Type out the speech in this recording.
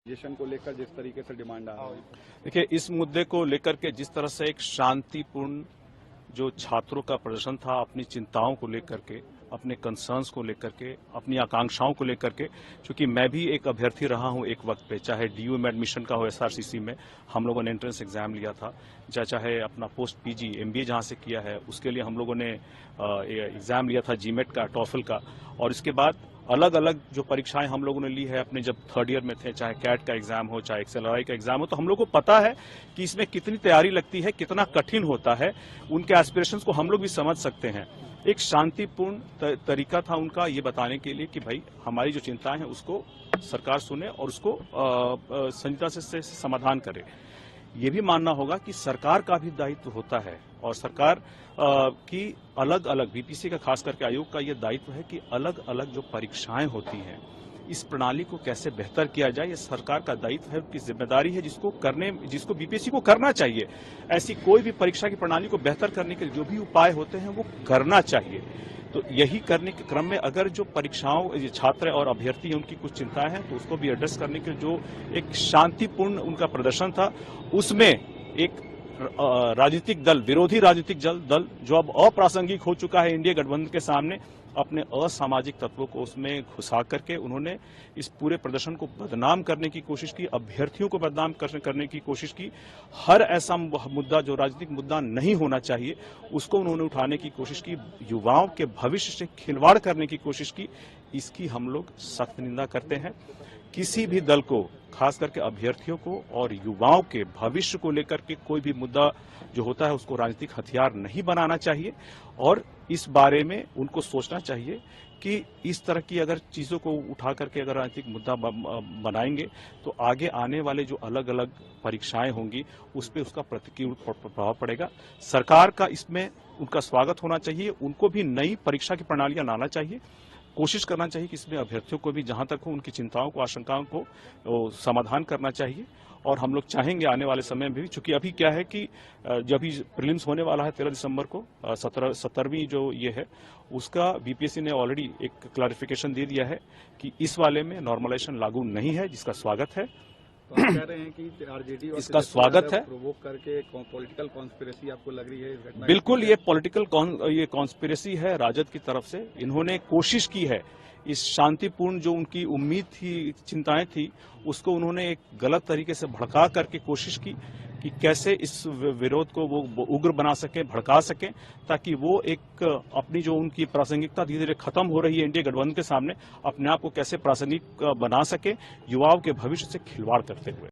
को लेकर जिस तरीके से डिमांड आ रहा है, देखिए इस मुद्दे को लेकर के जिस तरह से एक शांतिपूर्ण जो छात्रों का प्रदर्शन था अपनी चिंताओं को लेकर के, अपने कंसर्न्स को लेकर के, अपनी आकांक्षाओं को लेकर के, क्योंकि मैं भी एक अभ्यर्थी रहा हूं एक वक्त पे, चाहे डीयू में एडमिशन का हो एसआरसीसी में हम लोगों ने एंट्रेंस एग्जाम लिया था, चाहे अपना पोस्ट पीजी एमबीए जहां से किया है उसके लिए हम लोगों ने एग्जाम लिया था जीमेट का, टॉफल का, और इसके बाद अलग अलग जो परीक्षाएं हम लोगों ने ली है अपने जब थर्ड ईयर में थे, चाहे कैट का एग्जाम हो, चाहे एक्सएलआरआई का एग्जाम हो, तो हम लोग को पता है कि इसमें कितनी तैयारी लगती है, कितना कठिन होता है। उनके एस्पिरेशंस को हम लोग भी समझ सकते हैं। एक शांतिपूर्ण तरीका था उनका ये बताने के लिए कि भाई हमारी जो चिंताएं हैं उसको सरकार सुने और उसको संजीदता से समाधान करे। ये भी मानना होगा कि सरकार का भी दायित्व होता है और सरकार की अलग अलग बीपीएससी का खास करके आयोग का ये दायित्व है कि अलग अलग जो परीक्षाएं होती हैं इस प्रणाली को कैसे बेहतर किया जाए, ये सरकार का दायित्व है, उनकी जिम्मेदारी है जिसको बीपीएससी को करना चाहिए। ऐसी कोई भी परीक्षा की प्रणाली को बेहतर करने के जो भी उपाय होते हैं वो करना चाहिए। तो यही करने के क्रम में अगर जो परीक्षाओं छात्र और अभ्यर्थी हैं उनकी कुछ चिंताएं हैं तो उसको भी एड्रेस करने के जो एक शांतिपूर्ण उनका प्रदर्शन था उसमें एक राजनीतिक दल, विरोधी राजनीतिक दल जो अब अप्रासंगिक हो चुका है इंडिया गठबंधन के सामने, अपने असामाजिक तत्वों को उसमें घुसा करके उन्होंने इस पूरे प्रदर्शन को बदनाम करने की कोशिश की, अभ्यर्थियों को बदनाम करने की कोशिश की। हर ऐसा मुद्दा जो राजनीतिक मुद्दा नहीं होना चाहिए उसको उन्होंने उठाने की कोशिश की, युवाओं के भविष्य से खिलवाड़ करने की कोशिश की। इसकी हम लोग सख्त निंदा करते हैं। किसी भी दल को, खास करके अभ्यर्थियों को और युवाओं के भविष्य को लेकर के कोई भी मुद्दा जो होता है उसको राजनीतिक हथियार नहीं बनाना चाहिए और इस बारे में उनको सोचना चाहिए कि इस तरह की अगर चीजों को उठा करके अगर राजनीतिक मुद्दा बनाएंगे तो आगे आने वाले जो अलग अलग परीक्षाएं होंगी उस पर उसका प्रतिकूल प्रभाव पड़ेगा। सरकार का इसमें उनका स्वागत होना चाहिए, उनको भी नई परीक्षा की प्रणालियां लाना चाहिए, कोशिश करना चाहिए कि इसमें अभ्यर्थियों को भी जहां तक हो उनकी चिंताओं को, आशंकाओं को समाधान करना चाहिए। और हम लोग चाहेंगे आने वाले समय में भी, चूंकि अभी क्या है कि जब भी प्रीलिम्स होने वाला है 13 दिसंबर को, 17वीं जो ये है उसका बीपीएससी ने ऑलरेडी एक क्लैरिफिकेशन दे दिया है कि इस वाले में नॉर्मलाइजेशन लागू नहीं है, जिसका स्वागत है। तो आप कह रहे हैं कि आरजेडी और इसका स्वागत है। प्रोवोक करके पॉलिटिकल कॉन्स्पिरेसी आपको लग रही है इस घटना? बिल्कुल, ये पॉलिटिकल ये कॉन्स्पिरेसी है राजद की तरफ से। इन्होंने कोशिश की है इस शांतिपूर्ण जो उनकी उम्मीद थी, चिंताएं थी, उसको उन्होंने एक गलत तरीके से भड़का करके कोशिश की कि कैसे इस विरोध को वो उग्र बना सके, भड़का सके, ताकि वो एक अपनी जो उनकी प्रासंगिकता धीरे धीरे खत्म हो रही है इंडिया गठबंधन के सामने, अपने आप को कैसे प्रासंगिक बना सके युवाओं के भविष्य से खिलवाड़ करते हुए।